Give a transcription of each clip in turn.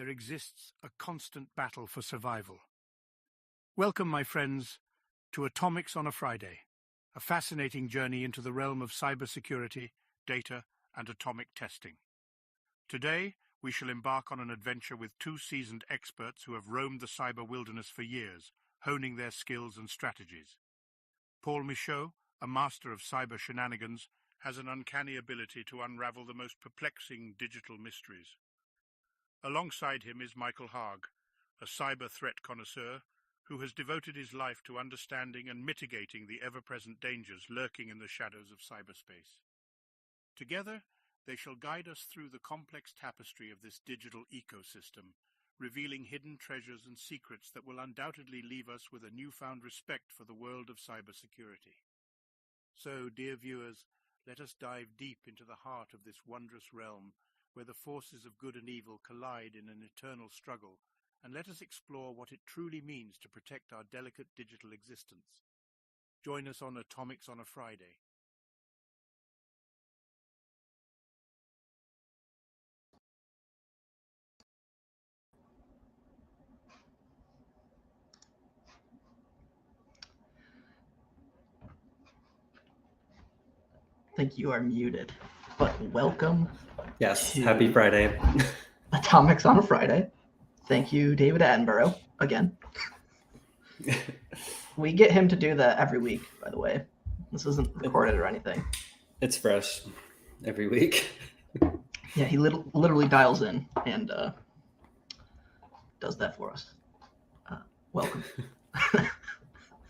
there exists a constant battle for survival. Welcome, my friends, to Atomics on a Friday, a fascinating journey into the realm of cybersecurity, data, and atomic testing. Today, we shall embark on an adventure with two seasoned experts who have roamed the cyber wilderness for years, honing their skills and strategies. Paul Michaud, a master of cyber shenanigans, has an uncanny ability to unravel the most perplexing digital mysteries. Alongside him is Michael Haag, a cyber threat connoisseur who has devoted his life to understanding and mitigating the ever-present dangers lurking in the shadows of cyberspace. Together, they shall guide us through the complex tapestry of this digital ecosystem, revealing hidden treasures and secrets that will undoubtedly leave us with a newfound respect for the world of cybersecurity. So, dear viewers, let us dive deep into the heart of this wondrous realm, where the forces of good and evil collide in an eternal struggle, and let us explore what it truly means to protect our delicate digital existence. Join us on Atomics on a Friday. I think you are muted, but welcome. Yes, happy Friday. Atomics on a Friday. Thank you, David Attenborough, again. We get him to do that every week, by the way. This isn't recorded or anything. It's fresh every week. Yeah, he literally dials in and does that for us. Welcome.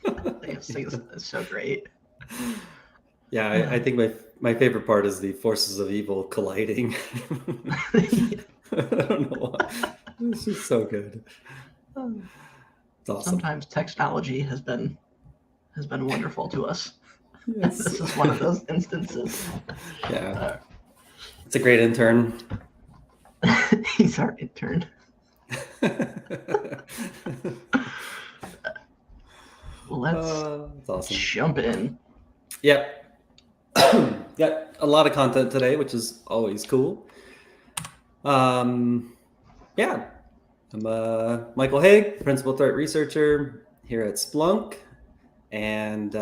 It's so great. Yeah, I think my favorite part is the forces of evil colliding. I don't know why. This is so good. It's awesome. Sometimes technology has been wonderful to us. Yes. This is one of those instances. Yeah. It's a great intern. He's our intern. Let's awesome. Jump in. Yep. Got a lot of content today, which is always cool. Yeah. I'm Michael Haag, Principal Threat Researcher here at Splunk and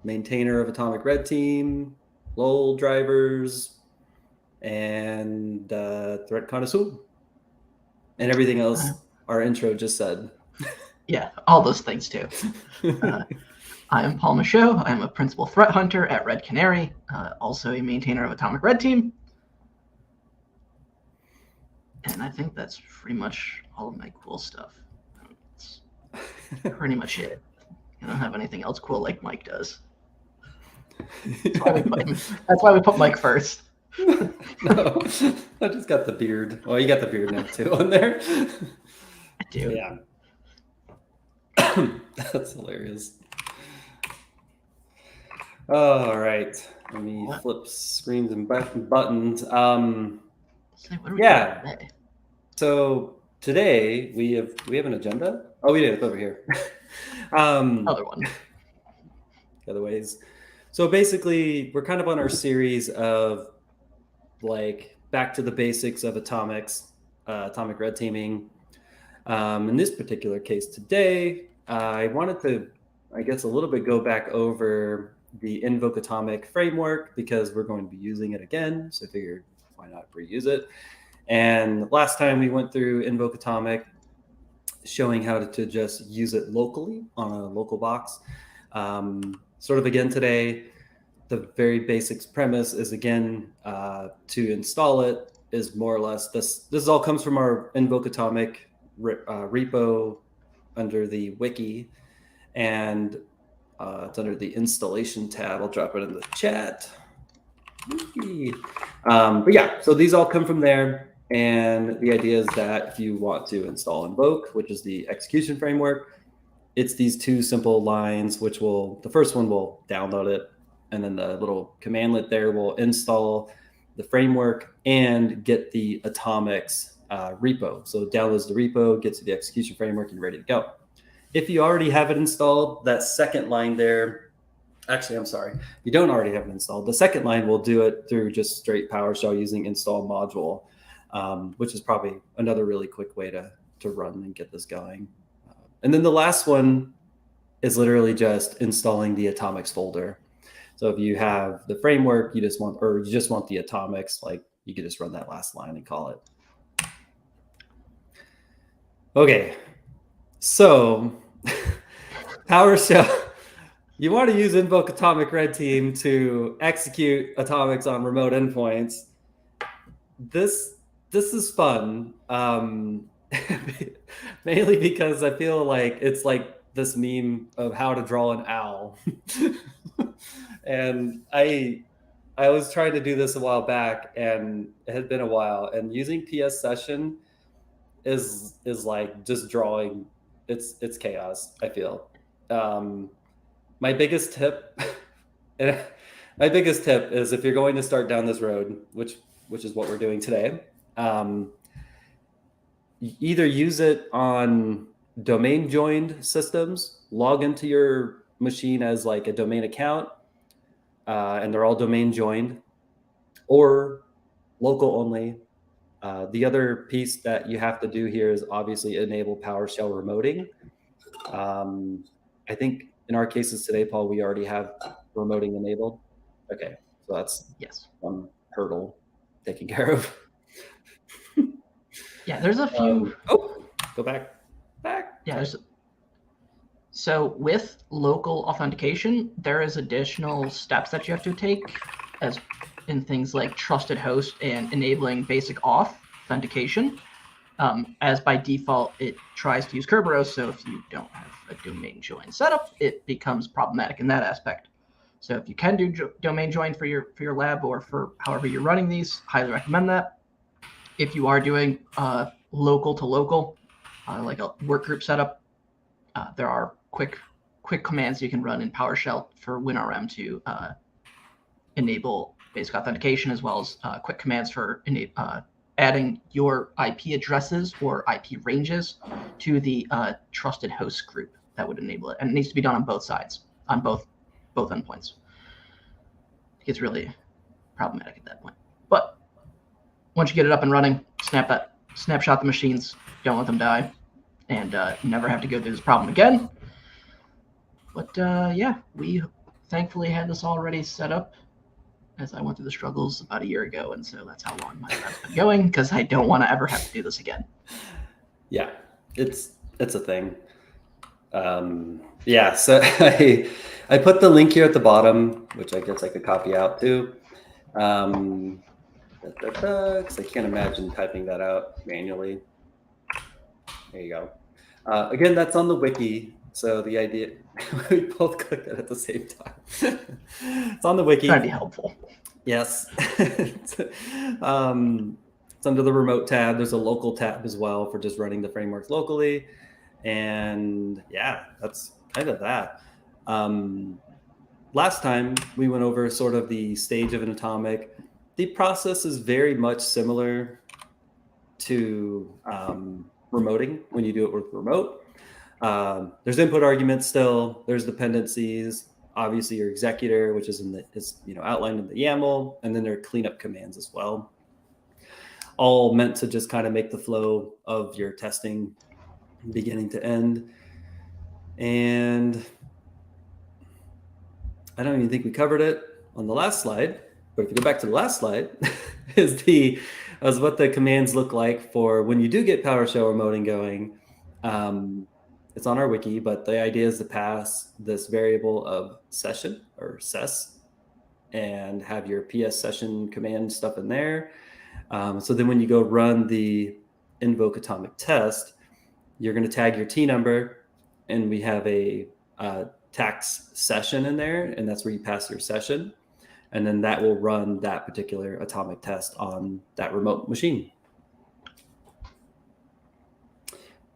maintainer of Atomic Red Team, LOL drivers, and threat connoisseur, and everything else our intro just said. Yeah, all those things too. I am Paul Michaud. I am a Principal Threat Hunter at Red Canary, also a maintainer of Atomic Red Team. And I think that's pretty much all of my cool stuff. That's pretty much it. I don't have anything else cool like Mike does. That's why we put Mike first. No, I just got the beard. Well, you got the beard now too on there. I do. Yeah. That's hilarious. All right. Let me flip screens and buttons. Yeah. Today? So today we have an agenda. Oh, we did. It's over here. Other one. Other ways. So basically, we're kind of on our series of like back to the basics of atomic red teaming. In this particular case today, I wanted to, I guess, a little bit go back over the Invoke Atomic framework because we're going to be using it again. So I figured why not reuse it. And last time we went through Invoke Atomic, showing how to just use it locally on a local box. Sort of again today, the very basics premise is again to install it is more or less this all comes from our Invoke Atomic repo under the wiki, and it's under the installation tab. I'll drop it in the chat. But yeah, so these all come from there. And the idea is that if you want to install Invoke, which is the execution framework, it's these two simple lines, which the first one will download it. And then the little commandlet there will install the framework and get the Atomics repo. So it downloads the repo, gets to the execution framework, and ready to go. If you already have it installed, that second line there, actually, I'm sorry, if you don't already have it installed, the second line will do it through just straight PowerShell using install module. which is probably another really quick way to run and get this going. And then the last one is literally just installing the atomics folder. So if you have the framework, you just want the atomics, like you could just run that last line and call it. Okay, so PowerShell, you want to use invoke atomic red team to execute atomics on remote endpoints. This is fun, mainly because I feel like it's like this meme of how to draw an owl. And I was trying to do this a while back, and it had been a while, and using PS session is like just drawing. It's chaos, I feel. My biggest tip is if you're going to start down this road, which is what we're doing today, either use it on domain joined systems, log into your machine as like a domain account, and they're all domain joined, or local only. The other piece that you have to do here is obviously enable PowerShell remoting. I think in our cases today, Paul, we already have remoting enabled. Okay, so that's one hurdle taken care of. Yeah, there's a few. Go back. Yeah, so with local authentication, there is additional steps that you have to take, as in things like trusted host and enabling basic authentication. As by default, it tries to use Kerberos, so if you don't have a domain join setup, it becomes problematic in that aspect. So if you can do domain join for your lab or for however you're running these, highly recommend that. If you are doing local to local, like a workgroup setup, there are quick commands you can run in PowerShell for WinRM to enable basic authentication, as well as quick commands for adding your IP addresses or IP ranges to the trusted host group that would enable it. And it needs to be done on both sides, on both endpoints. It gets really problematic at that point. But once you get it up and running, snapshot the machines, don't let them die, and never have to go through this problem again. But yeah, we thankfully had this already set up as I went through the struggles about a year ago, and so that's how long my lab's been going, because I don't want to ever have to do this again. Yeah, it's a thing. Yeah, so I put the link here at the bottom, which I guess I could copy out too. Because I can't imagine typing that out manually. There you go. Again, that's on the wiki. So the idea, we both clicked it at the same time. It's on the wiki. Trying to be helpful. Yes. It's under the remote tab. There's a local tab as well for just running the frameworks locally. And yeah, that's kind of that. Last time we went over sort of the stage of an atomic. The process is very much similar to remoting when you do it with remote. There's input arguments still. There's dependencies. Obviously, your executor, which is outlined in the YAML, and then there are cleanup commands as well. All meant to just kind of make the flow of your testing beginning to end. And I don't even think we covered it on the last slide. But if you go back to the last slide, is what the commands look like for when you do get PowerShell remoting going. It's on our wiki, but the idea is to pass this variable of session or ses and have your PS session command stuff in there. So then when you go run the invoke atomic test, you're going to tag your T number, and we have a tax session in there, and that's where you pass your session. And then that will run that particular atomic test on that remote machine.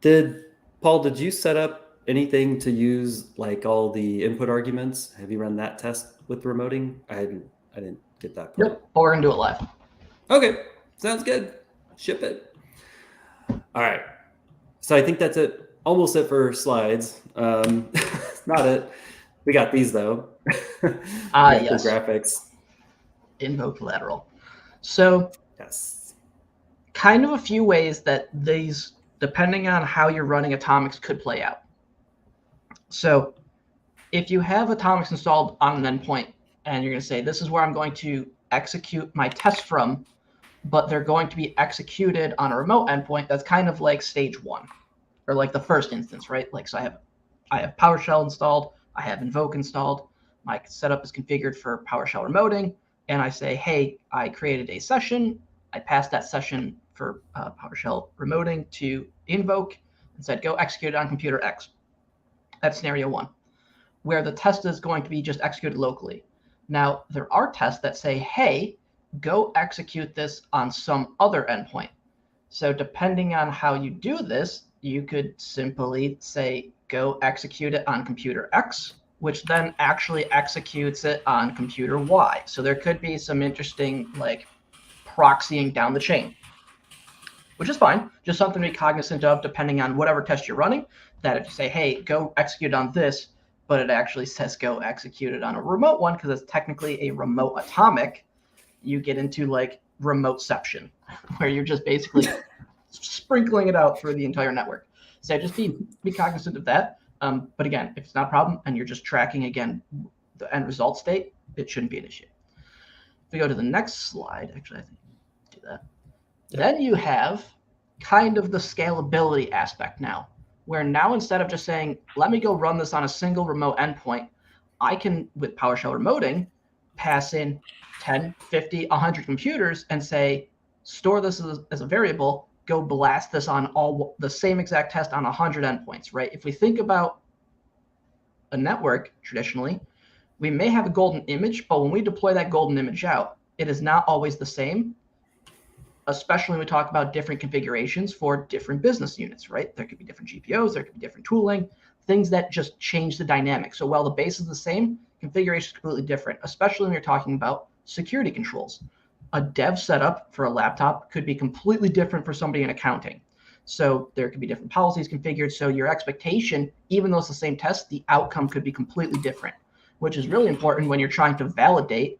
Paul, did you set up anything to use like all the input arguments? Have you run that test with remoting? I didn't get that part. Nope, but we're gonna do it live. Okay, sounds good. Ship it. All right. So I think that's it. Almost it for slides. Not it. We got these though. Yes. Graphics. Invoke lateral. So yes. kind of a few ways that these, depending on how you're running Atomics, could play out. So if you have Atomics installed on an endpoint and you're going to say, this is where I'm going to execute my tests from, but they're going to be executed on a remote endpoint, that's kind of like stage one, or like the first instance, right? Like, so I have PowerShell installed, I have Invoke installed, my setup is configured for PowerShell remoting, and I say, hey, I created a session, I passed that session for PowerShell remoting to Invoke, and said, go execute it on computer X. That's scenario one, where the test is going to be just executed locally. Now, there are tests that say, hey, go execute this on some other endpoint. So depending on how you do this, you could simply say, go execute it on computer X, which then actually executes it on computer Y. So there could be some interesting like proxying down the chain, which is fine. Just something to be cognizant of depending on whatever test you're running, that if you say, hey, go execute on this, but it actually says go execute it on a remote one because it's technically a remote atomic, you get into like remoteception, where you're just basically sprinkling it out through the entire network. So just be cognizant of that. But again, if it's not a problem and you're just tracking, again, the end result state, it shouldn't be an issue. If we go to the next slide, actually, I think do that. Then you have kind of the scalability aspect now, where now instead of just saying, let me go run this on a single remote endpoint, I can, with PowerShell remoting, pass in 10, 50, 100 computers and say, store this as a variable, go blast this on all the same exact test on 100 endpoints, right? If we think about a network traditionally, we may have a golden image, but when we deploy that golden image out, it is not always the same, especially when we talk about different configurations for different business units, right? There could be different GPOs, there could be different tooling, things that just change the dynamic. So while the base is the same, configuration is completely different, especially when you're talking about security controls. A dev setup for a laptop could be completely different for somebody in accounting. So there could be different policies configured. So your expectation, even though it's the same test, the outcome could be completely different, which is really important when you're trying to validate,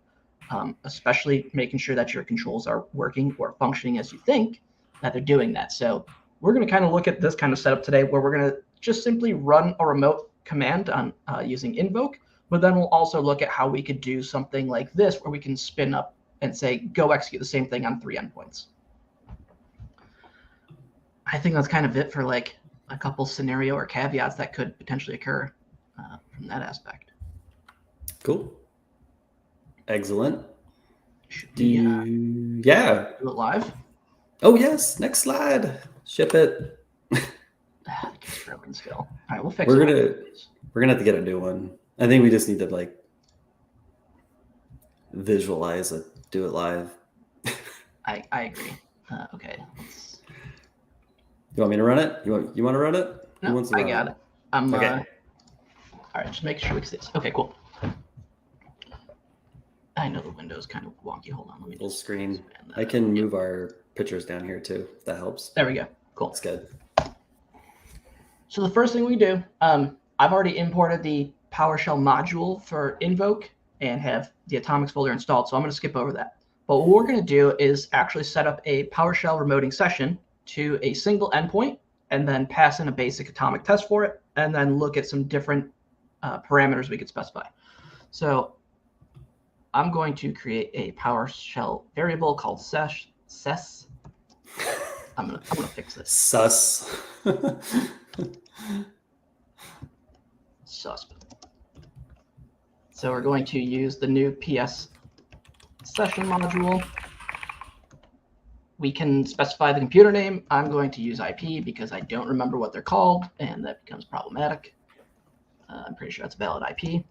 especially making sure that your controls are working or functioning as you think that they're doing that. So we're going to kind of look at this kind of setup today, where we're going to just simply run a remote command on using Invoke, but then we'll also look at how we could do something like this, where we can spin up and say, go execute the same thing on 3 endpoints. I think that's kind of it for like a couple scenario or caveats that could potentially occur from that aspect. Cool. Excellent. Yeah. Do it live? Oh, yes. Next slide. Ship it. It's broken still. All right, we'll fix We're it. We're gonna have to get a new one. I think we just need to like visualize it, do it live. I agree. Okay. You want me to run it? You want to run it? No, Who wants to I run got it? it. I'm okay. All right, just make sure we see this. Okay, cool. I know the window's kind of wonky. Hold on, let me full just screen. I can move our pictures down here too, if that helps. There we go. Cool. That's good. So the first thing we do, I've already imported the PowerShell module for Invoke and have the Atomics folder installed, so I'm going to skip over that. But what we're going to do is actually set up a PowerShell remoting session to a single endpoint and then pass in a basic atomic test for it, and then look at some different parameters we could specify. So I'm going to create a PowerShell variable called ses. I'm gonna fix this. Sus. Susp. So we're going to use the new PS session module. We can specify the computer name. I'm going to use IP because I don't remember what they're called, and that becomes problematic. I'm pretty sure that's a valid IP.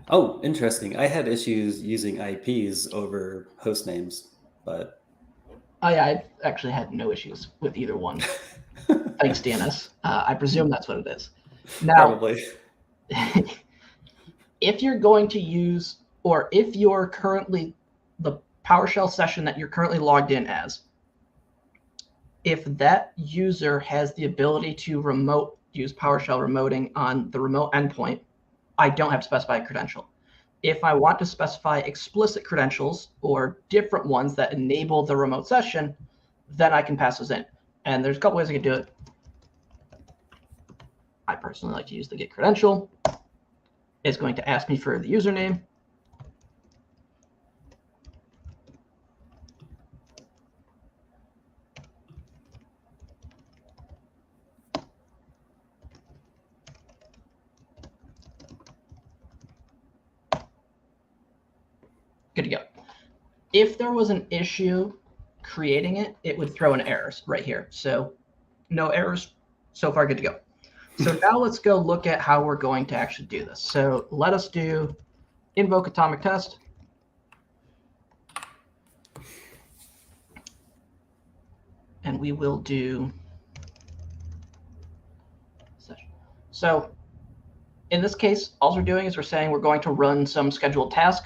Oh, interesting. I had issues using IPs over host names, but I've actually had no issues with either one. Thanks, DNS. I presume that's what it is. Now, probably. If you're going to use, or if you're currently, the PowerShell session that you're currently logged in as, if that user has the ability to use PowerShell remoting on the remote endpoint, I don't have to specify a credential. If I want to specify explicit credentials or different ones that enable the remote session, then I can pass those in. And there's a couple ways I can do it. I personally like to use the get credential. It's going to ask me for the username. Good to go. If there was an issue creating it, it would throw an errors right here. So no errors. So far, good to go. So now let's go look at how we're going to actually do this. So let us do invoke atomic test. And we will do session. So in this case, all we're doing is we're saying we're going to run some scheduled task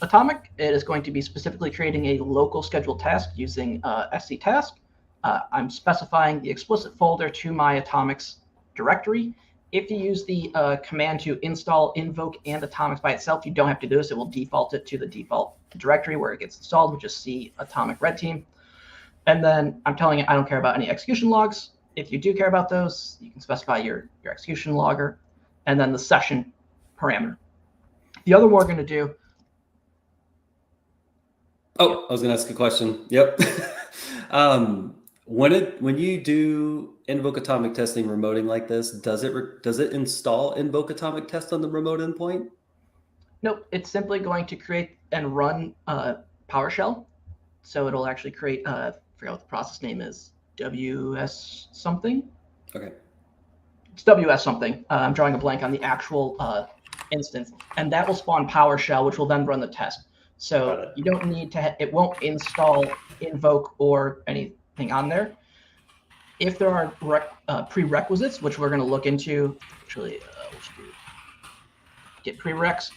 atomic. It is going to be specifically creating a local scheduled task using sctask. I'm specifying the explicit folder to my atomics directory. If you use the command to install, invoke, and atomics by itself, you don't have to do this. It will default it to the default directory where it gets installed, which is C atomic red team. And then I'm telling it I don't care about any execution logs. If you do care about those, you can specify your execution logger and then the session parameter. The other one we're going to do. Oh, I was going to ask a question. Yep. When you do invoke atomic testing remoting like this, does it install invoke atomic test on the remote endpoint? Nope. It's simply going to create and run PowerShell. So it'll actually create, I forgot what the process name is, WS something. Okay. It's WS something. I'm drawing a blank on the actual instance, and that will spawn PowerShell, which will then run the test. So you don't need to, it won't install invoke or anything on there. If there are prerequisites, which we're going to look into, actually, let's do get prereqs.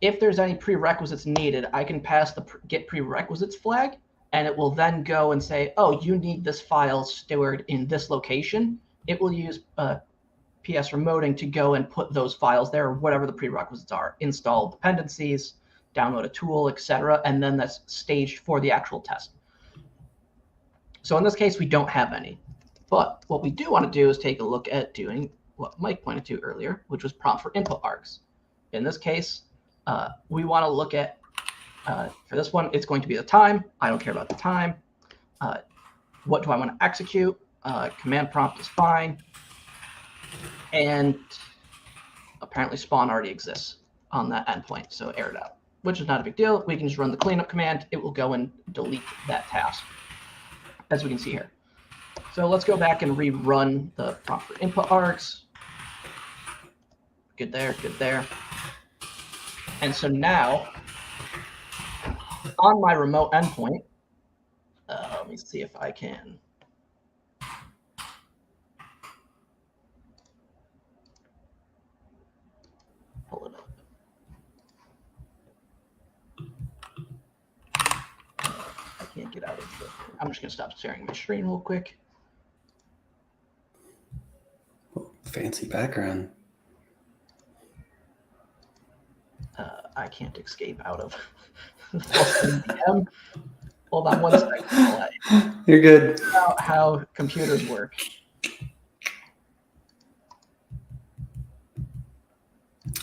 If there's any prerequisites needed, I can pass the get prerequisites flag, and it will then go and say, oh, you need this file stored in this location. It will use PS remoting to go and put those files there, or whatever the prerequisites are, install dependencies, download a tool, etc., and then that's staged for the actual test. So in this case, we don't have any. But what we do want to do is take a look at doing what Mike pointed to earlier, which was prompt for input args. In this case, we want to look at, for this one, it's going to be the time. I don't care about the time. What do I want to execute? Command prompt is fine. And apparently spawn already exists on that endpoint, so air it out, which is not a big deal. We can just run the cleanup command. It will go and delete that task, as we can see here. So let's go back and rerun the prompt for input args. Good there, good there. And so now, on my remote endpoint, let me see if I can. Pull it up. I can't get out of the. I'm just going to stop sharing my screen real quick. Fancy background. I can't escape out of the VM. Hold on one second. You're good. How computers work.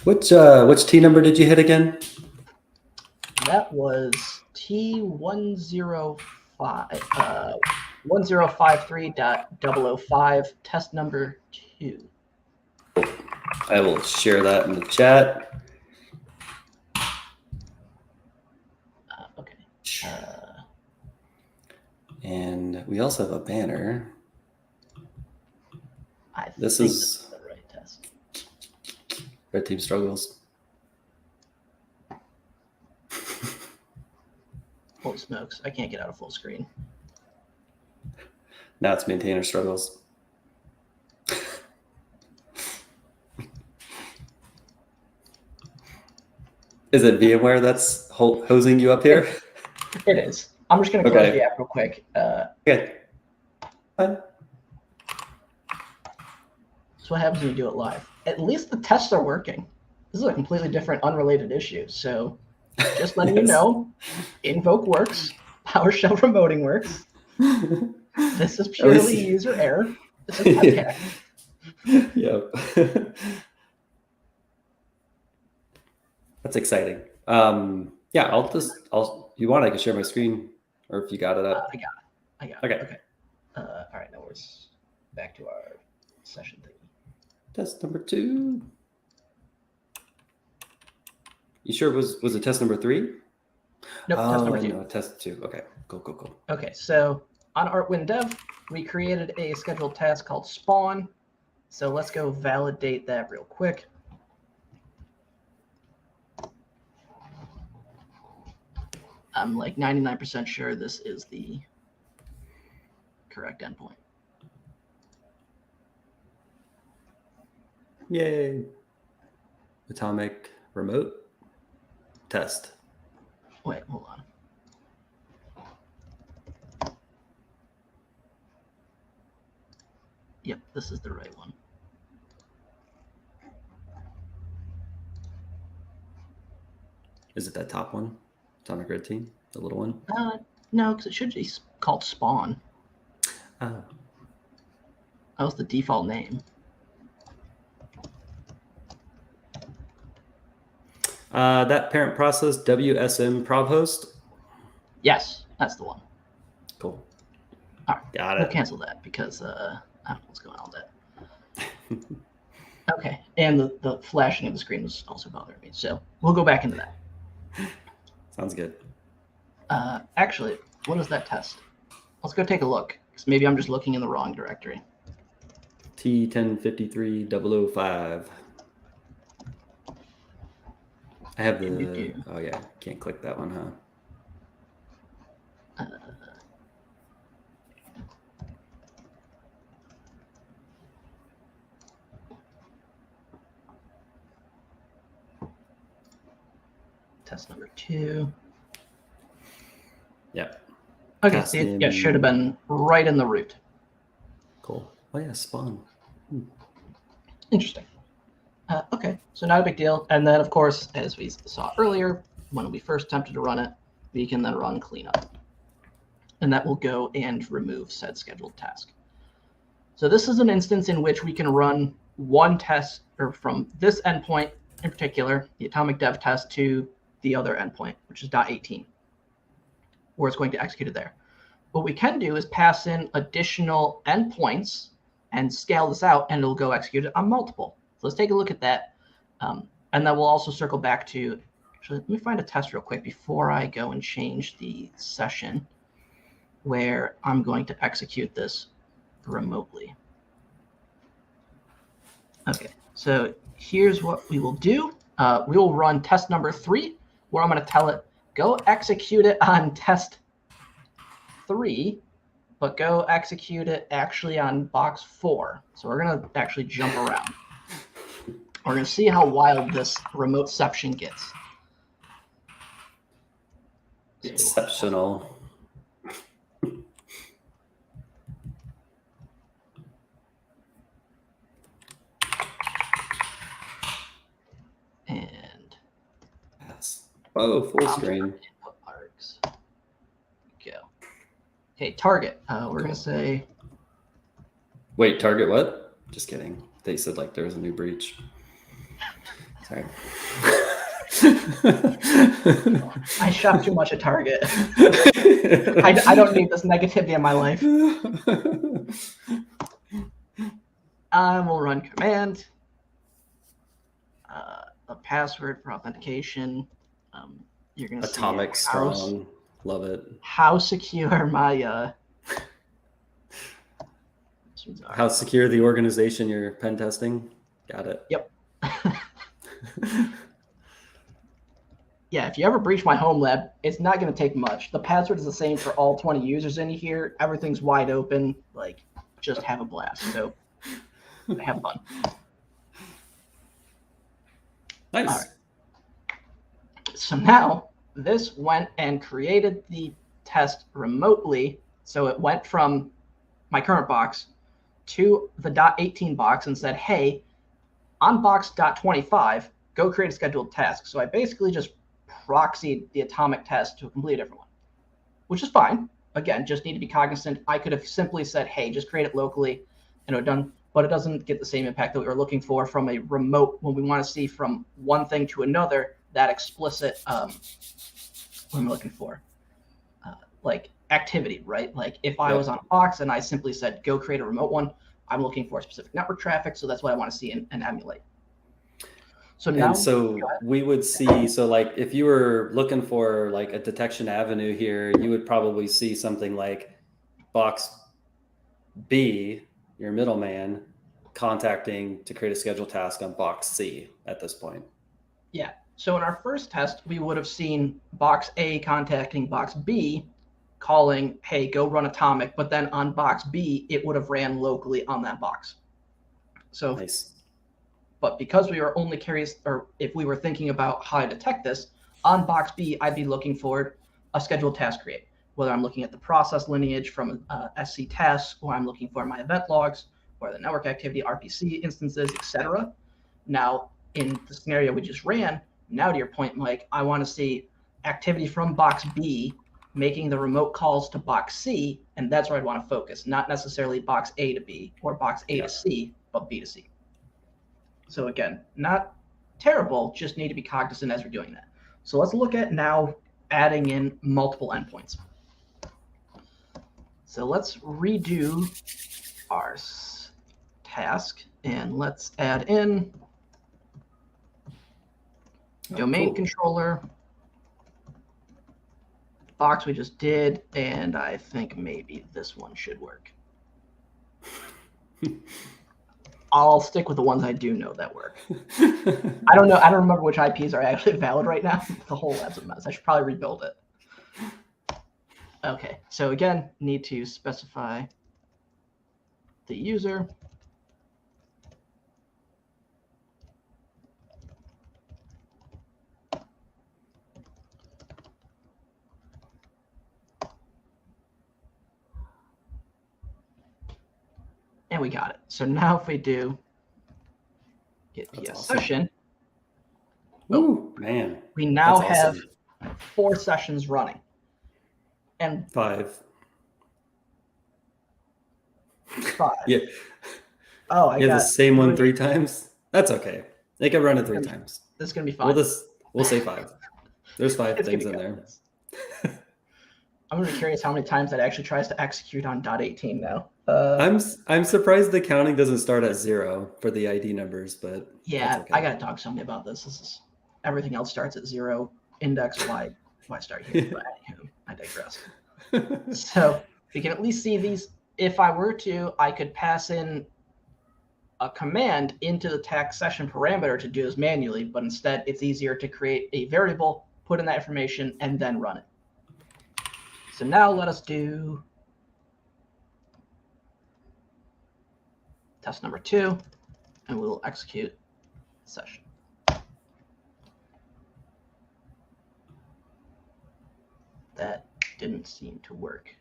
Which T number did you hit again? That was T105, 1053.005, test number 2. I will share that in the chat. Okay. And we also have a banner. This is the right test. Red Team struggles. Holy smokes, I can't get out of full screen. Now it's maintainer struggles. Is it VMware that's hosing you up here? It is. I'm just going to close the app real quick. Okay. Fine. That's what happens when you do it live. At least the tests are working. this is a completely different, unrelated issue. So just letting Yes. you know, invoke works, PowerShell remoting works. This is purely user error. This is podcast. Yep. That's exciting. Yeah, you want, I can share my screen, or if you got it up. I got it. Okay. All right, now we're back to our session thing. Test number 2. You sure was it test number 3? Nope, test number 2. No, test 2. Okay, cool. Okay, so on ArtWinDev, we created a scheduled task called spawn. So let's go validate that real quick. I'm like 99% sure this is the correct endpoint. Yay. Atomic remote test. Wait, hold on. Yep, this is the right one. Is it that top one? Atomic Red Team? The little one? No, because it should be called spawn. Oh. That was the default name. That parent process, WSM prob host? Yes, that's the one. Cool. All right, got it. We'll cancel that because I don't know what's going on with that. Okay, and the flashing of the screen was also bothering me, so we'll go back into that. Sounds good. Actually, what is that test? Let's go take a look, because maybe I'm just looking in the wrong directory. T1053-005. I have the... Oh, yeah. Can't click that one, huh? Test number 2. Yep. Okay, it should have been right in the root. Cool. Oh, yeah, spawn. Interesting. Okay, so not a big deal. And then, of course, as we saw earlier, when we first attempted to run it, we can then run cleanup. And that will go and remove said scheduled task. So this is an instance in which we can run one test, or from this endpoint in particular, the atomic dev test, to the other endpoint, which is .18, where it's going to execute it there. What we can do is pass in additional endpoints and scale this out, and it'll go execute it on multiple. So let's take a look at that. And then we'll also circle back to, actually, let me find a test real quick before I go and change the session where I'm going to execute this remotely. Okay, so here's what we will do. We will run test number 3, where I'm going to tell it, go execute it on test 3, but go execute it actually on box 4. So we're going to actually jump around. We're going to see how wild this remoteception gets. Exceptional. And yes. Oh, full screen. Input args. Go. Okay, target. We're going to say. Wait, target what? Just kidding. They said like there was a new breach. Sorry. I shop too much at Target. I don't need this negativity in my life. I will run command. A password for authentication. You're gonna Atomic see strong. Love it. How secure my how secure the organization you're pen testing. Got it. Yep. Yeah, if you ever breach my home lab, it's not going to take much. The password is the same for all 20 users in here. Everything's wide open. Like, just have a blast. So, have fun. Nice. All right. So now, this went and created the test remotely. So it went from my current box to the .18 box and said, hey, on box .25, go create a scheduled task. So I basically just proxied the atomic test to a completely different one, which is fine. Again, just need to be cognizant. I could have simply said, hey, just create it locally and it done, but it doesn't get the same impact that we were looking for from a remote when we want to see from one thing to another, that explicit, what am I looking for? Like activity, right? Like if I was on a box and I simply said, go create a remote one, I'm looking for specific network traffic. So that's what I want to see and emulate. So now, and so we would see, so like if you were looking for like a detection avenue here, you would probably see something like box B, your middleman, contacting to create a scheduled task on box C at this point. Yeah. So in our first test, we would have seen box A contacting box B, calling, hey, go run atomic. But then on box B, it would have ran locally on that box. So nice. But because we were only curious, or if we were thinking about how to detect this, on box B, I'd be looking for a scheduled task create, whether I'm looking at the process lineage from SC tasks, or I'm looking for my event logs, or the network activity, RPC instances, etc. Now, in the scenario we just ran, now to your point, Mike, I want to see activity from box B making the remote calls to box C, and that's where I'd want to focus, not necessarily box A to B or box A to C, but B to C. So again, not terrible, just need to be cognizant as we're doing that. So let's look at now adding in multiple endpoints. So let's redo our task and let's add in domain controller, box we just did, and I think maybe this one should work. I'll stick with the ones I do know that work. I don't remember which IPs are actually valid right now. The whole lab's a mess. I should probably rebuild it. Okay, so again, need to specify the user. And we got it. So now if we do get PS session, ooh, man, we now have 4 sessions running. And 5. Yeah. Oh, I got the same one 3 times. That's okay. They can run it 3 times. This is gonna be fine. We'll say 5. There's 5 things in there. I'm gonna be curious how many times that actually tries to execute on .18 now. I'm surprised the counting doesn't start at 0 for the ID numbers, but yeah, okay. I gotta talk to somebody about this. This is everything else starts at 0. Index why start here? But anywho, I digress. So we can at least see these. If I were to, I could pass in a command into the task session parameter to do this manually, but instead it's easier to create a variable, put in that information, and then run it. So now let us do test number 2, and we'll execute the session. That didn't seem to work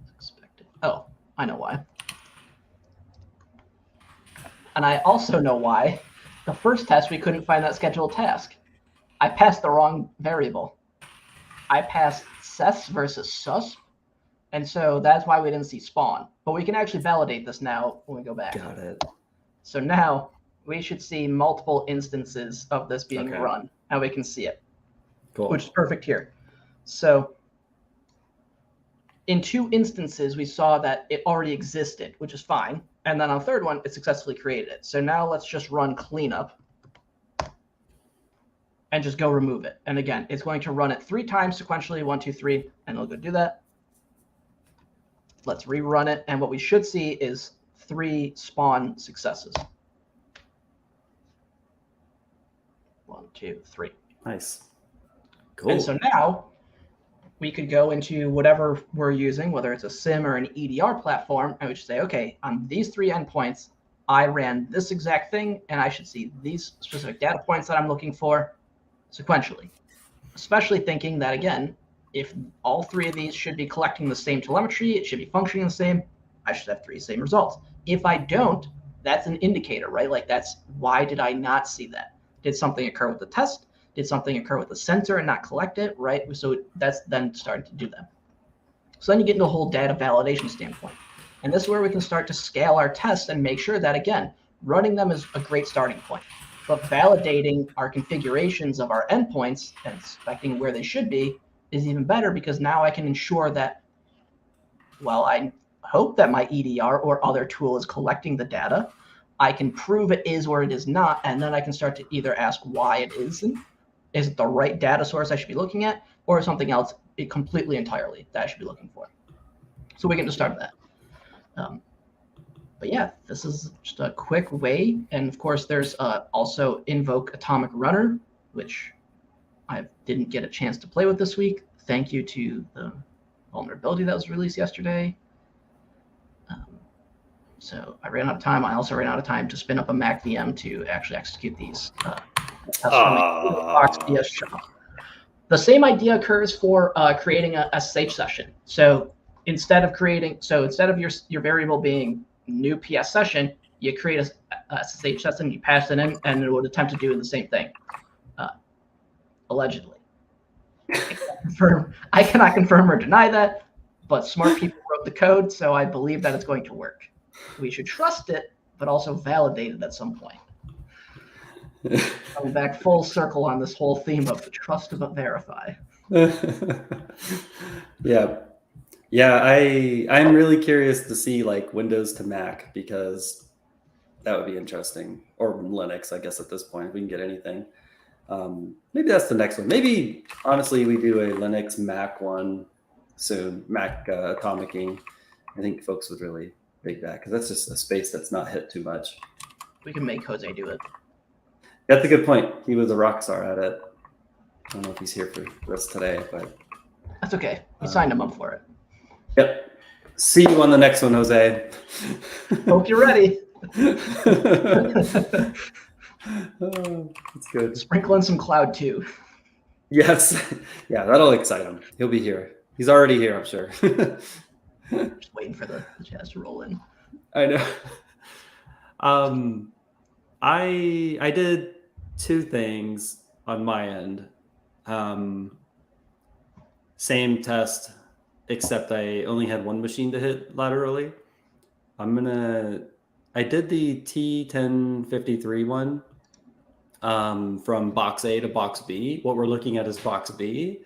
as expected. Oh, I know why. And I also know why. The first test, we couldn't find that scheduled task. I passed the wrong variable. I passed ses versus susp, and so that's why we didn't see spawn. But we can actually validate this now when we go back. Got it. So now we should see multiple instances of this being run, and we can see it, which is perfect here. So in 2 instances, we saw that it already existed, which is fine. And then on the third one, it successfully created it. So now let's just run cleanup and just go remove it. And again, it's going to run it 3 times sequentially, 1, 2, 3, and it'll go do that. Let's rerun it. And what we should see is 3 spawn successes. 1, 2, 3. Nice. Cool. And so now we could go into whatever we're using, whether it's a SIM or an EDR platform, and we should say, okay, on these 3 endpoints, I ran this exact thing, and I should see these specific data points that I'm looking for sequentially. Especially thinking that, again, if all 3 of these should be collecting the same telemetry, it should be functioning the same, I should have 3 same results. If I don't, that's an indicator, right? Like that's, why did I not see that? Did something occur with the test? Did something occur with the sensor and not collect it, right? So that's then starting to do that. So then you get into a whole data validation standpoint. And this is where we can start to scale our tests and make sure that, again, running them is a great starting point. But validating our configurations of our endpoints and inspecting where they should be is even better, because now I can ensure that, well, I hope that my EDR or other tool is collecting the data. I can prove it is or it is not, and then I can start to either ask why it isn't. Is it the right data source I should be looking at, or something else completely entirely that I should be looking for? So we can just start that. But yeah, this is just a quick way. And of course, there's also Invoke Atomic Runner, which I didn't get a chance to play with this week. Thank you to the vulnerability that was released yesterday. So I ran out of time. I also ran out of time to spin up a Mac VM to actually execute these tests from the Box BS shop. The same idea occurs for creating a SSH session. So instead of your variable being new PS session, you create a SSH session, you pass it in, and it would attempt to do the same thing, allegedly. I cannot confirm or deny that, but smart people wrote the code, so I believe that it's going to work. We should trust it, but also validate it at some point. Coming back full circle on this whole theme of trust but verify. Yeah, I'm really curious to see like Windows to Mac, because that would be interesting, or Linux, I guess at this point, if we can get anything. Maybe that's the next one. Maybe honestly we do a Linux Mac one soon, Mac atomicing. I think folks would really dig that, because that's just a space that's not hit too much. We can make Jose do it. That's a good point. He was a rock star at it. I don't know if he's here for us today, but that's okay. We signed him up for it. Yep. See you on the next one, Jose. Hope you're ready. Oh, that's good. Sprinkle in some cloud too. Yes. Yeah, that'll excite him. He'll be here. He's already here, I'm sure. Just waiting for the jazz to roll in. I know. I did two things on my end. Same test, except I only had one machine to hit laterally. I did the T1053 one from box A to box B. What we're looking at is box B.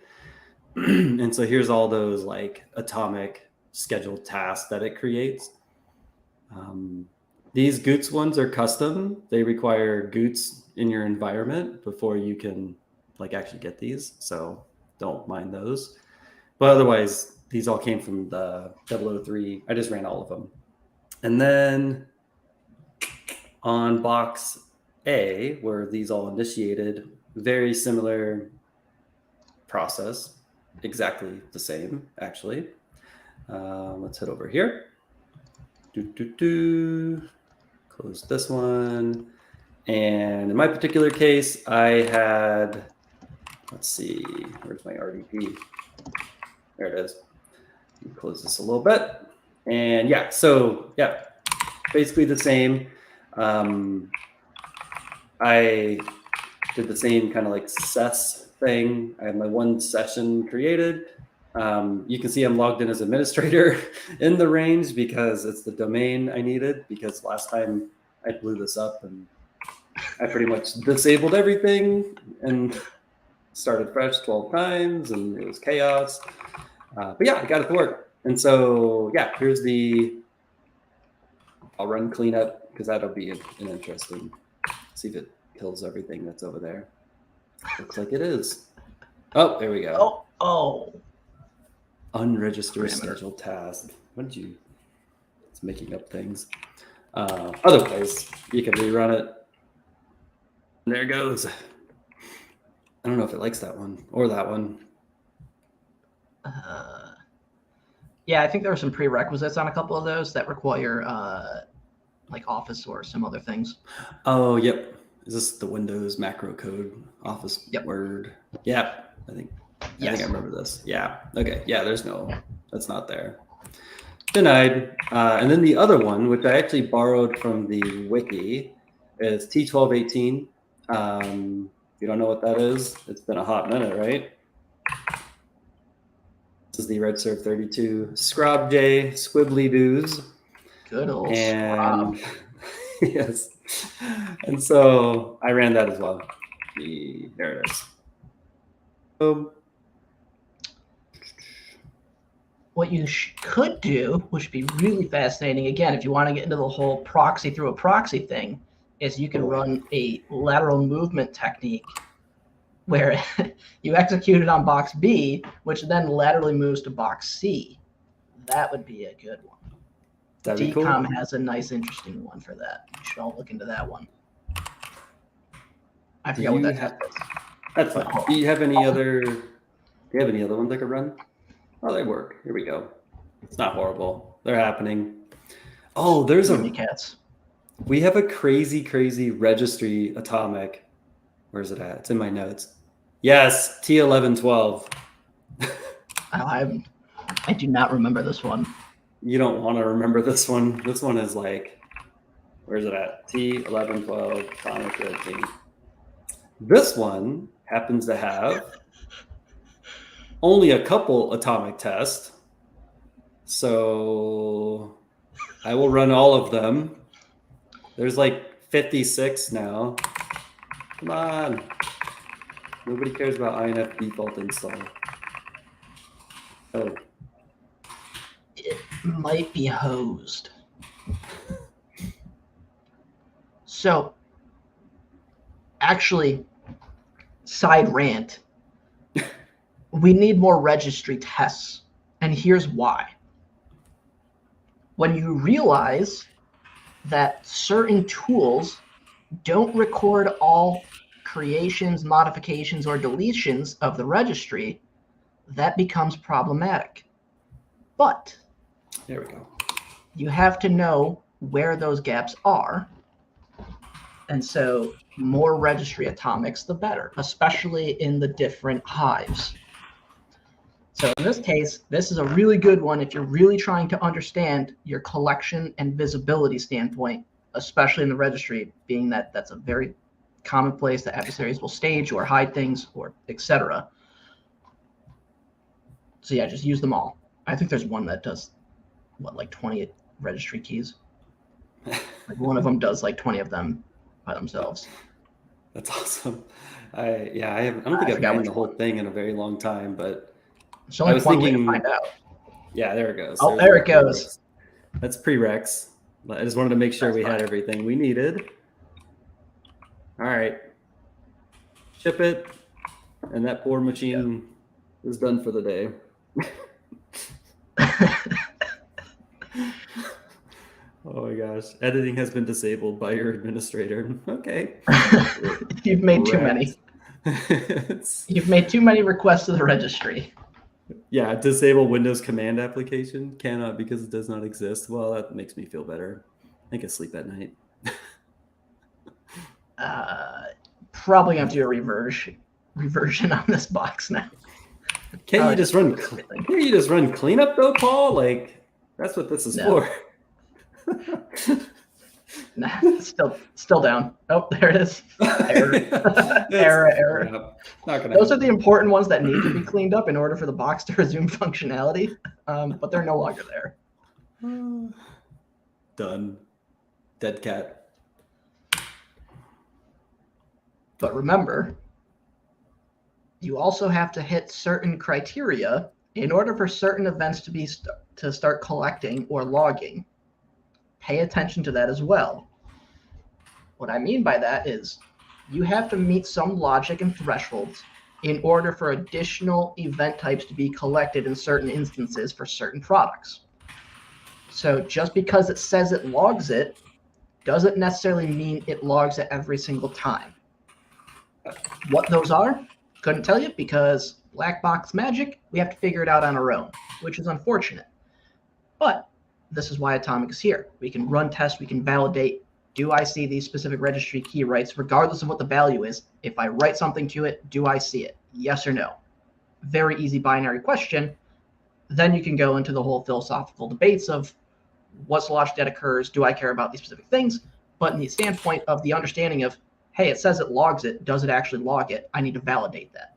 And so here's all those like atomic scheduled tasks that it creates. These Goots ones are custom. They require Goots in your environment before you can like actually get these. So don't mind those. But otherwise, these all came from the 003. I just ran all of them. And then on box A, where these all initiated, very similar process, exactly the same, actually. Let's head over here. Close this one. And in my particular case, I had, let's see, where's my RDP? There it is. Close this a little bit. And yeah, so yeah, basically the same. I did the same kind of like SES thing. I had my one session created. You can see I'm logged in as administrator in the range because it's the domain I needed, because last time I blew this up and I pretty much disabled everything and started fresh 12 times and it was chaos. But yeah, I got it to work. And so, yeah, here's I'll run cleanup because that'll be an interesting, see if it kills everything that's over there. Looks like it is. Oh, there we go. Oh. Unregistered scheduled task. What did you? It's making up things. Otherwise, you can rerun it. And there it goes. I don't know if it likes that one or that one. Yeah, I think there are some prerequisites on a couple of those that require like Office or some other things. Oh, yep. Is this the Windows macro code Office Word? Yeah, I think I remember this. Yeah. Okay. Yeah, that's not there. Denied. And then the other one, which I actually borrowed from the wiki, is T1218. If you don't know what that is, it's been a hot minute, right? This is the Red Surf 32 Scrub J Squibbly Doos. Good old And Scrub. yes. And so I ran that as well. There it is. What you could do, which would be really fascinating, again, if you want to get into the whole proxy through a proxy thing, is you can run a lateral movement technique where you execute it on box B, which then laterally moves to box C. That would be a good one. That'd be cool. DCOM has a nice, interesting one for that. You should all look into that one. I forget what that test is. That's fine. Do you have any other ones I could run? Oh, they work. Here we go. It's not horrible. They're happening. Oh, there's cats. We have a crazy, crazy registry atomic. Where's it at? It's in my notes. Yes, T1112. I do not remember this one. You don't want to remember this one. This one is like, where's it at? T1112 atomic red team. This one happens to have only a couple atomic tests. So I will run all of them. There's like 56 now. Come on. Nobody cares about INF default install. Oh. It might be hosed. So, actually, side rant. We need more registry tests. And here's why. When you realize that certain tools don't record all creations, modifications, or deletions of the registry, that becomes problematic. But there we go. You have to know where those gaps are. And so more registry atomics, the better, especially in the different hives. So in this case, this is a really good one if you're really trying to understand your collection and visibility standpoint, especially in the registry, being that that's a very common place that adversaries will stage or hide things or etc. So yeah, just use them all. I think there's one that does, like 20 registry keys? Like one of them does like 20 of them by themselves. That's awesome. I don't think I've ran the whole thing in a very long time, but there's only one way to find out. Yeah, there it goes. Oh, there it goes. That's prereqs. I just wanted to make sure we had everything we needed. All right. Ship it. And that poor machine is done for the day. Oh my gosh. Editing has been disabled by your administrator. Okay. You've made too many. You've made too many requests to the registry. Yeah, disable Windows command application. Cannot because it does not exist. Well, that makes me feel better. I can sleep at night. Probably gonna have to do a reversion on this box now. Can't you just run cleanup though, Paul? Like that's what this is for. Nah, still down. Oh, there it is. Error. Yeah, not gonna Those are the important ones that need to be cleaned up in order for the box to resume functionality, but they're no longer there. Done. Dead cat. But remember, you also have to hit certain criteria in order for certain events to start collecting or logging. Pay attention to that as well. What I mean by that is you have to meet some logic and thresholds in order for additional event types to be collected in certain instances for certain products. So just because it says it logs it doesn't necessarily mean it logs it every single time. What those are, couldn't tell you because black box magic, we have to figure it out on our own, which is unfortunate. But this is why Atomic is here. We can run tests, we can validate, do I see these specific registry key writes, regardless of what the value is? If I write something to it, do I see it? Yes or no? Very easy binary question. Then you can go into the whole philosophical debates of what's the logic that occurs? Do I care about these specific things? But in the standpoint of the understanding of, hey, it says it logs it. Does it actually log it? I need to validate that.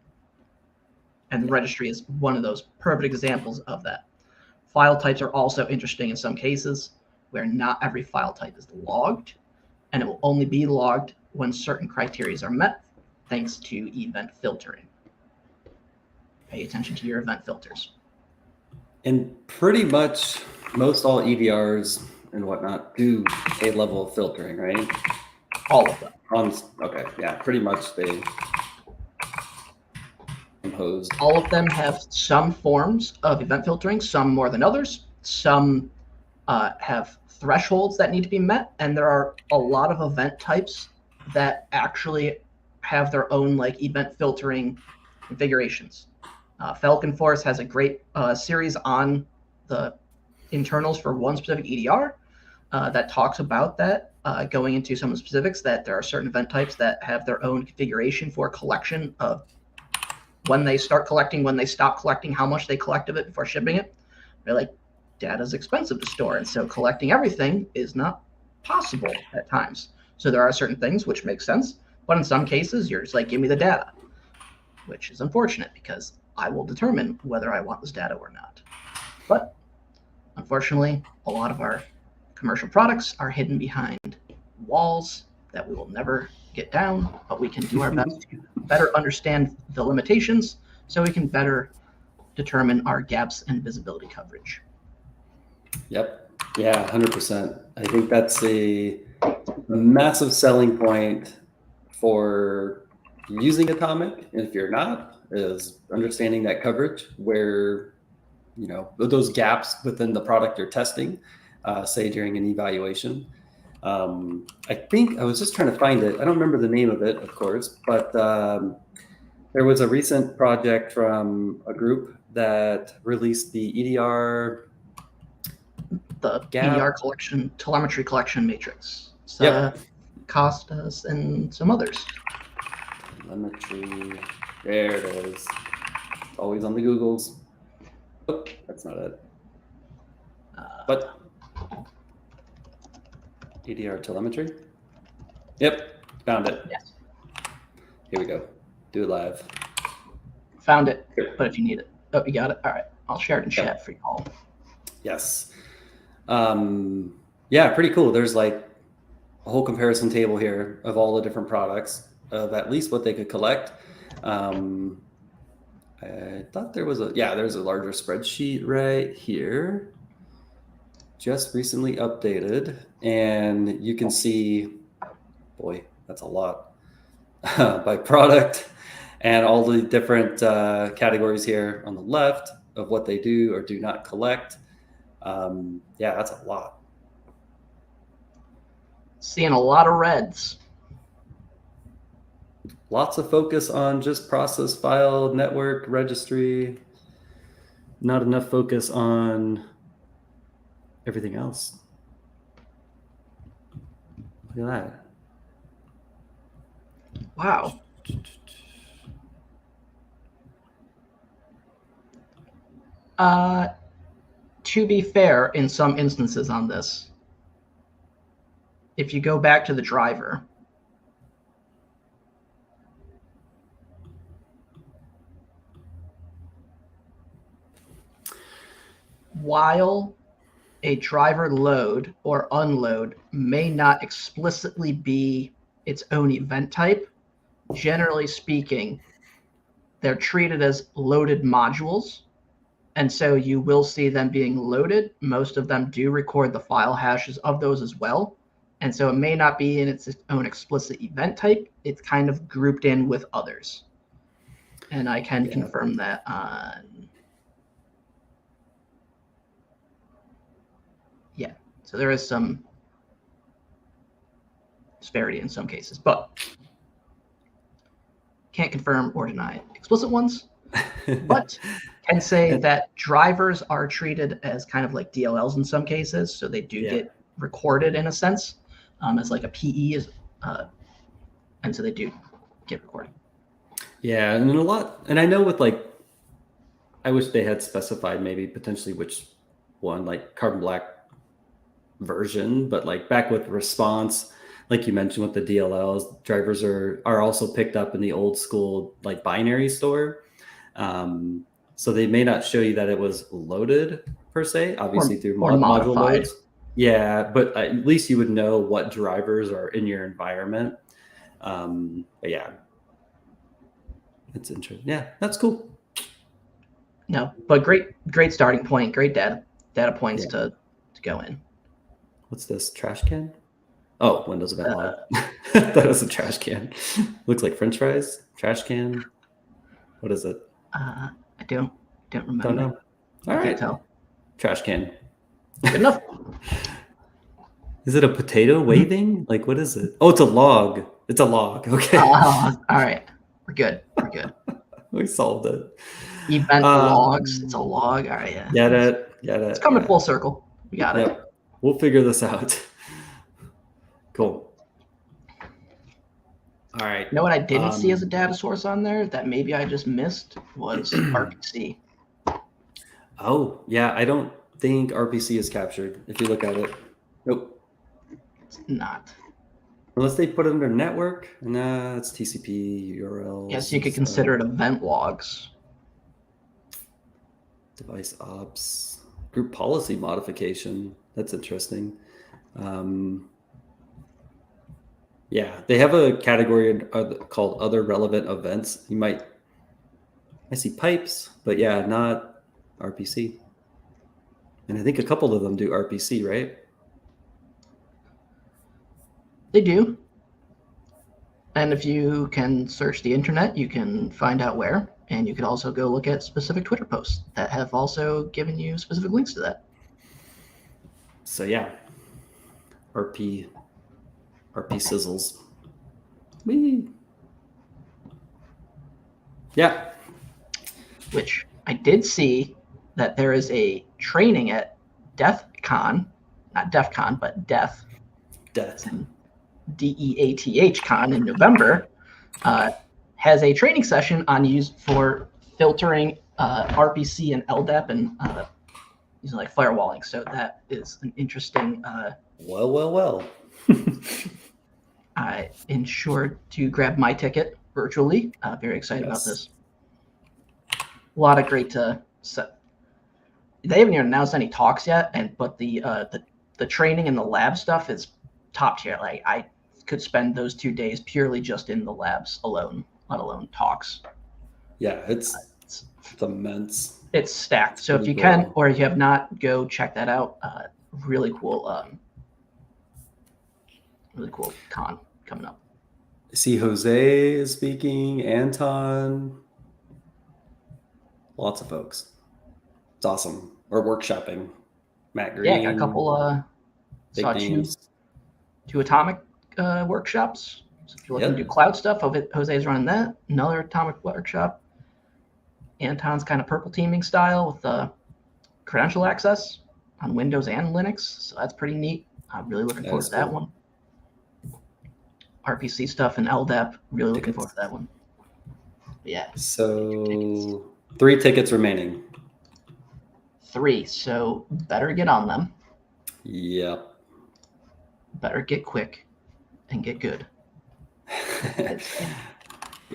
And the registry is one of those perfect examples of that. File types are also interesting in some cases where not every file type is logged, and it will only be logged when certain criteria are met, thanks to event filtering. Pay attention to your event filters. And pretty much most all EDRs and whatnot do a level of filtering, right? All of them. Okay, yeah, pretty much they imposed. All of them have some forms of event filtering, some more than others. Some have thresholds that need to be met, and there are a lot of event types that actually have their own like event filtering configurations. Falcon Force has a great series on the internals for one specific EDR that talks about that, going into some of the specifics, that there are certain event types that have their own configuration for collection of when they start collecting, when they stop collecting, how much they collect of it before shipping it. They're like, data's expensive to store, and so collecting everything is not possible at times. So there are certain things which make sense, but in some cases, you're just like, give me the data, which is unfortunate because I will determine whether I want this data or not. But unfortunately, a lot of our commercial products are hidden behind walls that we will never get down, but we can do our best to better understand the limitations so we can better determine our gaps in visibility coverage. Yep. Yeah, 100%. I think that's a massive selling point for using Atomic. And if you're not, is understanding that coverage where, you know, those gaps within the product you're testing, say during an evaluation. I think I was just trying to find it. I don't remember the name of it, of course, but there was a recent project from a group that released the EDR. The Gap. EDR collection, telemetry collection matrix. Yep. Costas and some others. Telemetry. There it is. It's always on the Googles. Oh, that's not it. But EDR telemetry. Yep, found it. Yes. Here we go. Do it live. Found it, Here. but if you need it. Oh, you got it? All right. I'll share it in chat for you all. Yes. Yeah, pretty cool. There's like a whole comparison table here of all the different products of at least what they could collect. I thought there was there's a larger spreadsheet right here. Just recently updated, and you can see, boy, that's a lot by product and all the different categories here on the left of what they do or do not collect. Yeah, that's a lot. Seeing a lot of reds. Lots of focus on just process, file, network, registry. Not enough focus on everything else. Look at that. Wow. To be fair, in some instances on this, if you go back to the driver, while a driver load or unload may not explicitly be its own event type, generally speaking, they're treated as loaded modules. And so you will see them being loaded. Most of them do record the file hashes of those as well. And so it may not be in its own explicit event type. It's kind of grouped in with others. And I can confirm that on... Yeah, so there is some disparity in some cases, but can't confirm or deny explicit ones. But can say that drivers are treated as kind of like DLLs in some cases, so they do get recorded in a sense as like a PE, and so they do get recorded. Yeah, and a lot, and I know with like, I wish they had specified maybe potentially which one, like Carbon Black version, but like back with response, like you mentioned with the DLLs, drivers are also picked up in the old school like binary store. So they may not show you that it was loaded per se, obviously through or module modified. loads. Yeah, but at least you would know what drivers are in your environment. But yeah, it's interesting. Yeah, that's cool. No, but great starting point, great data points to go in. What's this, trash can? Oh, Windows event log. That was a trash can. Looks like French fries. Trash can. What is it? I don't remember. Don't know. All right. Can't tell. Trash can. Good enough. Is it a potato waving? Like, what is it? Oh, it's a log. It's a log. Okay. All right. We're good. We solved it. Event logs. It's a log. All right. Yeah. Get it. It's coming full circle. We got it. We'll figure this out. Cool. All right. You know what I didn't see as a data source on there that maybe I just missed was RPC. Oh, yeah. I don't think RPC is captured if you look at it. Nope. It's not. Unless they put it under network. Nah, it's TCP URL. Yes, you could consider it event logs. Device ops. Group policy modification. That's interesting. Yeah, they have a category called other relevant events. I see pipes, but yeah, not RPC. And I think a couple of them do RPC, right? They do. And if you can search the internet, you can find out where. And you could also go look at specific Twitter posts that have also given you specific links to that. So yeah, RP sizzles. Whee. Yeah. Which I did see that there is a training at DEFCON, not DEFCON, but DEATH, DEATH Con in November, has a training session on use for filtering RPC and LDAP and using like firewalling. So that is an interesting. Well. I ensured to grab my ticket virtually. Very excited about this. A lot of great set. They haven't even announced any talks yet, but the training and the lab stuff is top tier. Like I could spend those 2 days purely just in the labs alone, let alone talks. Yeah, it's immense. It's stacked. So if you can, or if you have not, go check that out. Really cool con coming up. I see Jose is speaking, Anton, lots of folks. It's awesome. Or workshopping. Matt Green. Yeah, got a couple saw two atomic workshops. So if you're looking to do cloud stuff, Jose's running that. Another atomic workshop. Anton's kind of purple teaming style with credential access on Windows and Linux. So that's pretty neat. I'm really looking forward to that one. RPC stuff and LDAP, really looking forward to that one. But yeah. So 3 tickets remaining. 3. So better get on them. Yep. Better get quick and get good.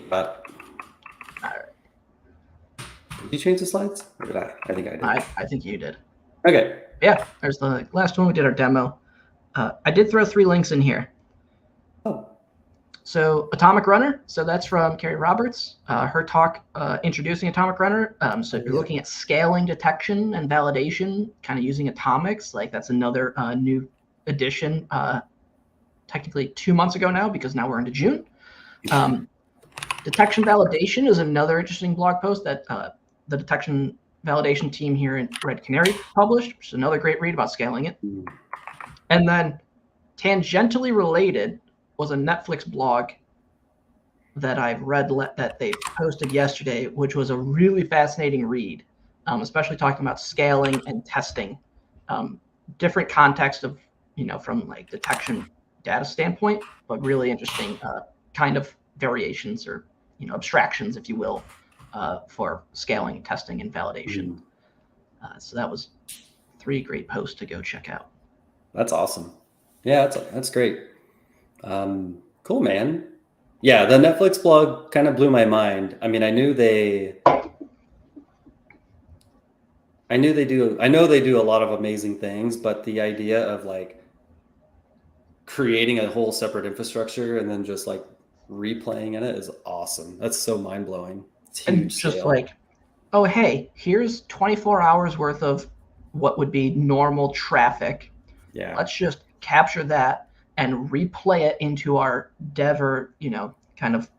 But all right. Did you change the slides? Or did I? I think I did. I think you did. Okay. Yeah, there's the last one we did our demo. I did throw 3 links in here. Oh. So Atomic Runner, so that's from Carrie Roberts. Her talk introducing Atomic Runner. So if you're looking at scaling detection and validation, kind of using atomics, like that's another new addition. Technically 2 months ago now, because now we're into June. Detection validation is another interesting blog post that the detection validation team here in Red Canary published, which is another great read about scaling it. And then tangentially related was a Netflix blog that I've read that they posted yesterday, which was a really fascinating read, especially talking about scaling and testing, different context of, from like detection data standpoint, but really interesting kind of variations or, abstractions, if you will, for scaling, testing, and validation. So that was 3 great posts to go check out. That's awesome. Yeah, that's great. Cool, man. Yeah, the Netflix plug kind of blew my mind. I mean, I know they do a lot of amazing things, but the idea of like creating a whole separate infrastructure and then just like replaying in it is awesome. That's so mind-blowing. It's huge And just scale. like, oh, hey, here's 24 hours worth of what would be normal traffic. Yeah. Let's just capture that and replay it into our dev or, kind of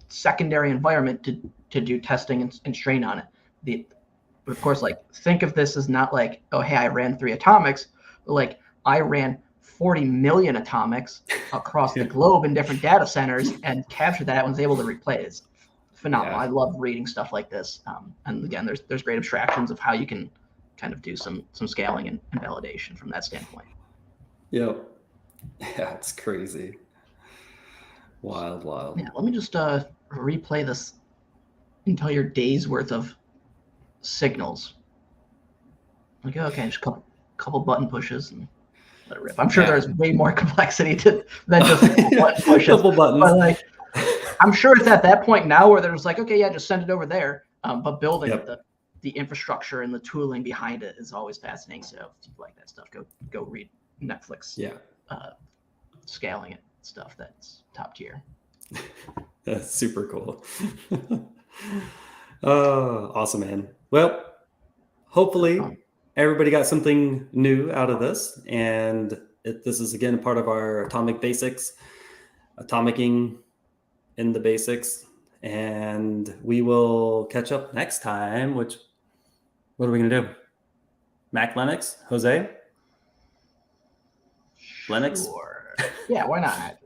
secondary environment to do testing and strain on it. But of course, like, think of this as not like, oh, hey, I ran 3 atomics, but like I ran 40 million atomics across the globe in different data centers and captured that and was able to replay it. It's phenomenal. Yeah. I love reading stuff like this. And again, there's great abstractions of how you can kind of do some scaling and validation from that standpoint. Yep. Yeah, it's crazy. Wild. Yeah, let me just replay this entire day's worth of signals. Like, okay, just a couple button pushes and let it rip. I'm sure there's way more complexity than just button pushes. Couple buttons. But like, I'm sure it's at that point now where there's like, okay, yeah, just send it over there. But building the infrastructure and the tooling behind it is always fascinating. So if you like that stuff, go read Netflix. Yeah. Scaling it stuff that's top tier. That's super cool. Awesome, man. Well, hopefully everybody got something new out of this, and this is again part of our atomic basics, atomicing in the basics, and we will catch up next time. What are we gonna do? Mac Linux, Jose? Linux? Sure. Yeah, why not?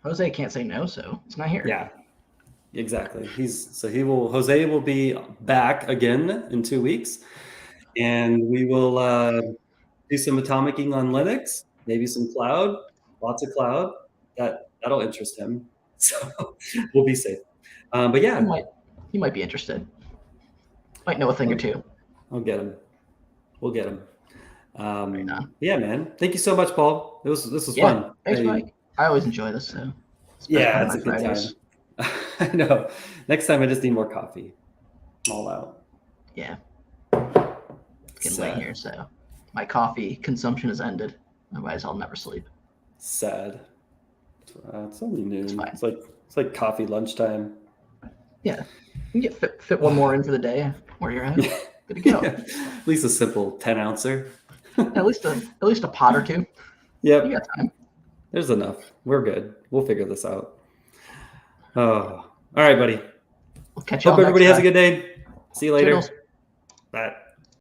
Jose can't say no, so it's not here. Yeah, exactly. Jose will be back again in 2 weeks, and we will do some atomicing on Linux, maybe some cloud, lots of cloud. That'll interest him. So we'll be safe. But yeah, he might be interested. Might know a thing or two. I'll get him. We'll get him. Right on. Yeah, man. Thank you so much, Paul. This was fun. Thanks, Mike. I always enjoy this. So yeah, it's a good time. I know. Next time, I just need more coffee. I'm all out. Yeah. It's getting late here, so my coffee consumption has ended. Otherwise, I'll never sleep. Sad. It's only noon. It's like coffee lunchtime. Yeah, you can get fit one more in for the day where you're at. Good to go. Yeah. At least a simple 10-ouncer. At least a pot or two. Yep. You got time. There's enough. We're good. We'll figure this out. Oh, all right, buddy. We'll catch you. Hope everybody has a good day. See you later. Toodles. Bye.